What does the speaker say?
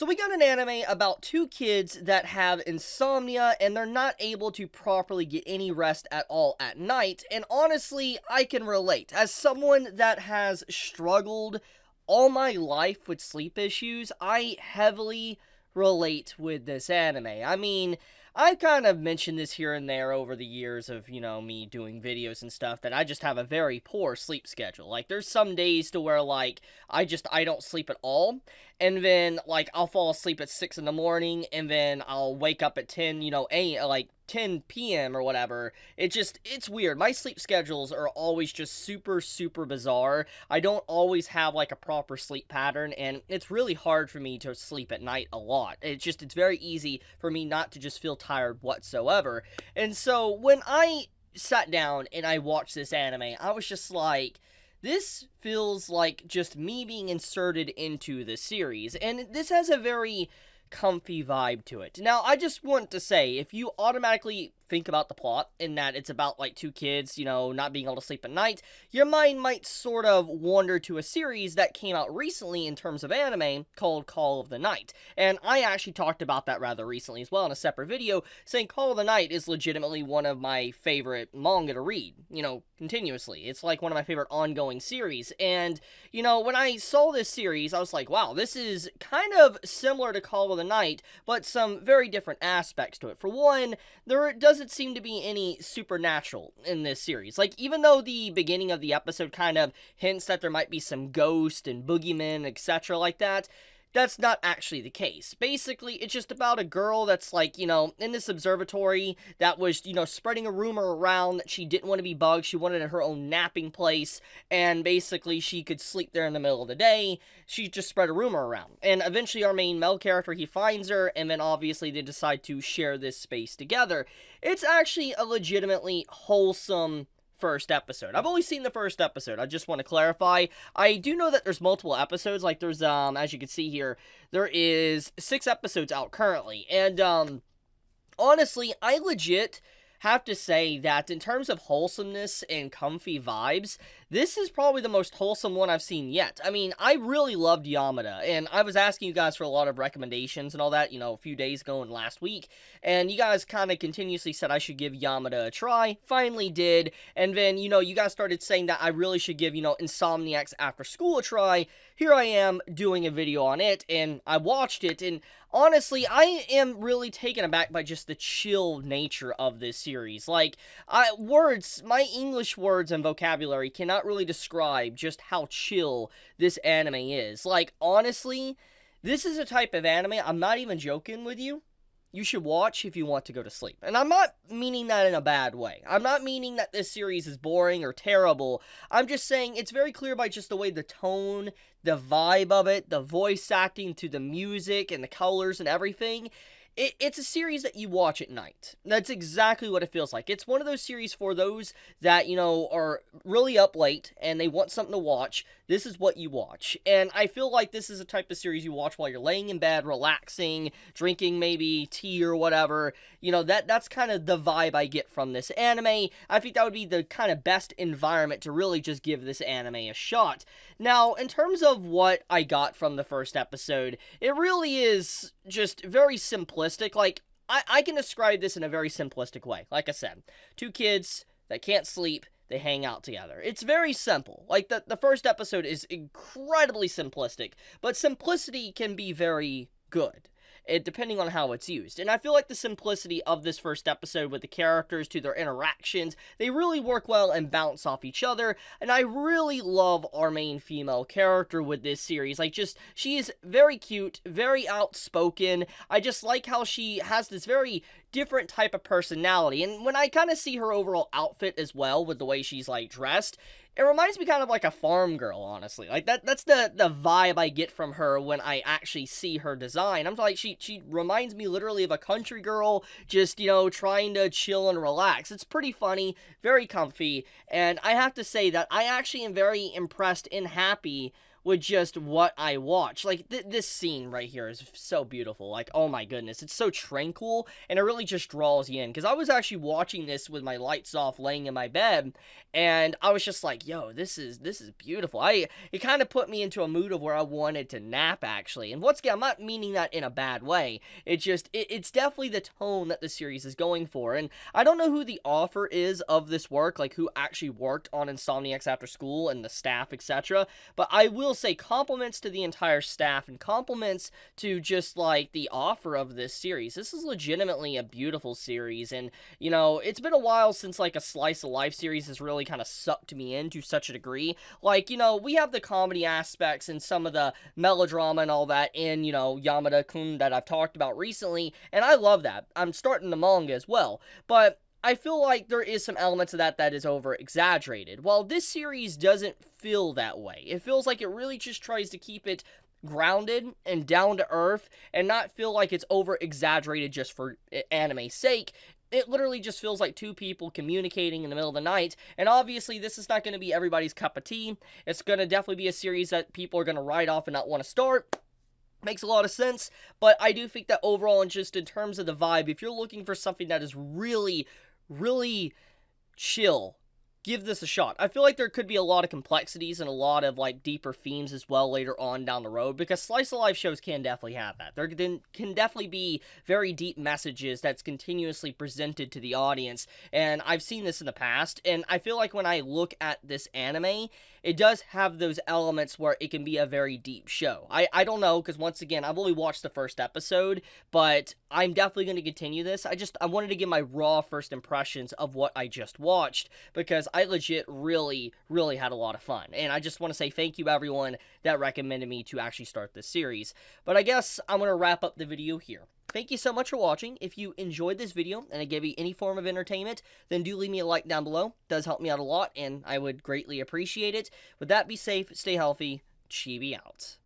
So we got an anime about two kids that have insomnia and they're not able to properly get any rest at all at night. And honestly, I can relate. As someone that has struggled all my life with sleep issues, I heavily relate with this anime. I mean, I've kind of mentioned this here and there over the years of, me doing videos and stuff, that I just have a very poor sleep schedule. Like, there's some days to where, like, I don't sleep at all, and then, like, I'll fall asleep at 6 in the morning, and then I'll wake up at 10, 10 p.m. or whatever. It's weird. My sleep schedules are always just super, super bizarre. I don't always have, like, a proper sleep pattern, and it's really hard for me to sleep at night a lot. It's very easy for me not to just feel tired whatsoever. And so, when I sat down and I watched this anime, I was just like, this feels like just me being inserted into the series, and this has a very comfy vibe to it. Now, I just want to say, if you automatically think about the plot, in that it's about, like, two kids, not being able to sleep at night, your mind might sort of wander to a series that came out recently in terms of anime called Call of the Night. And I actually talked about that rather recently as well in a separate video, saying Call of the Night is legitimately one of my favorite manga to read, continuously. It's like one of my favorite ongoing series. And, when I saw this series, I was like, wow, this is kind of similar to Call of the Night, but some very different aspects to it. For one, there doesn't seem to be any supernatural in this series. Like, even though the beginning of the episode kind of hints that there might be some ghost and boogeymen, etc. like that, that's not actually the case. Basically, it's just about a girl that's, like, in this observatory that was, spreading a rumor around that she didn't want to be bugged. She wanted her own napping place, and basically she could sleep there in the middle of the day. She just spread a rumor around. And eventually our main male character, he finds her, and then obviously they decide to share this space together. It's actually a legitimately wholesome first episode. I've only seen the first episode. I just want to clarify. I do know that there's multiple episodes. Like, there's, as you can see here, there is 6 episodes out currently. And, honestly, I legit have to say that in terms of wholesomeness and comfy vibes, this is probably the most wholesome one I've seen yet. I mean, I really loved Yamada, and I was asking you guys for a lot of recommendations and all that, a few days ago and last week, and you guys kind of continuously said I should give Yamada a try. Finally did, and then, you guys started saying that I really should give, Insomniacs After School a try. Here I am doing a video on it, and I watched it, and honestly, I am really taken aback by just the chill nature of this series. Like, my English words and vocabulary cannot really describe just how chill this anime is. Like, honestly, this is a type of anime, I'm not even joking with you, you should watch if you want to go to sleep. And I'm not meaning that in a bad way. I'm not meaning that this series is boring or terrible. I'm just saying it's very clear by just the way the tone, the vibe of it, the voice acting to the music and the colors and everything. It's a series that you watch at night. That's exactly what it feels like. It's one of those series for those that, are really up late and they want something to watch. This is what you watch. And I feel like this is a type of series you watch while you're laying in bed, relaxing, drinking maybe tea or whatever. That's kind of the vibe I get from this anime. I think that would be the kind of best environment to really just give this anime a shot. Now, in terms of what I got from the first episode, it really is just very simplistic. Like, I can describe this in a very simplistic way. Like I said, two kids that can't sleep, they hang out together. It's very simple. Like, the first episode is incredibly simplistic, but simplicity can be very good, depending on how it's used. And I feel like the simplicity of this first episode with the characters to their interactions, they really work well and bounce off each other. And I really love our main female character with this series. Like, she is very cute, very outspoken. I just like how she has this very different type of personality. And when I kind of see her overall outfit as well, with the way she's, like, dressed, it reminds me kind of like a farm girl, honestly. Like, that's the vibe I get from her when I actually see her design. I'm like, she reminds me literally of a country girl, just, trying to chill and relax. It's pretty funny, very comfy, and I have to say that I actually am very impressed and happy with just what I watch. Like, this scene right here is so beautiful. Like, oh my goodness, it's so tranquil, and it really just draws you in. Because I was actually watching this with my lights off, laying in my bed, and I was just like, yo, this is beautiful. It kind of put me into a mood of where I wanted to nap, actually. And once again, I'm not meaning that in a bad way. It's definitely the tone that the series is going for. And I don't know who the author is of this work, like who actually worked on Insomniacs After School and the staff, etc. But I will say compliments to the entire staff and compliments to just like the author of this series. This is legitimately a beautiful series, and you know, it's been a while since like a slice of life series has really kind of sucked me in to such a degree. Like, you know, we have the comedy aspects and some of the melodrama and all that in, you know, Yamada-kun that I've talked about recently, and I love that. I'm starting the manga as well, but I feel like there is some elements of that is over-exaggerated. While this series doesn't feel that way. It feels like it really just tries to keep it grounded and down to earth and not feel like it's over-exaggerated just for anime's sake. It literally just feels like two people communicating in the middle of the night, and obviously this is not going to be everybody's cup of tea. It's going to definitely be a series that people are going to write off and not want to start. Makes a lot of sense, but I do think that overall, and just in terms of the vibe, if you're looking for something that is really chill, give this a shot. I feel like there could be a lot of complexities and a lot of like deeper themes as well later on down the road, because slice of life shows can definitely have that. There can definitely be very deep messages that's continuously presented to the audience, and I've seen this in the past, and I feel like when I look at this anime, it does have those elements where it can be a very deep show. I don't know, because once again, I've only watched the first episode, but I'm definitely going to continue this. I wanted to give my raw first impressions of what I just watched, because I legit really had a lot of fun. And I just want to say thank you everyone that recommended me to actually start this series. But I guess I'm going to wrap up the video here. Thank you so much for watching. If you enjoyed this video and it gave you any form of entertainment, then do leave me a like down below. It does help me out a lot, and I would greatly appreciate it. With that, be safe, stay healthy, Chibi out.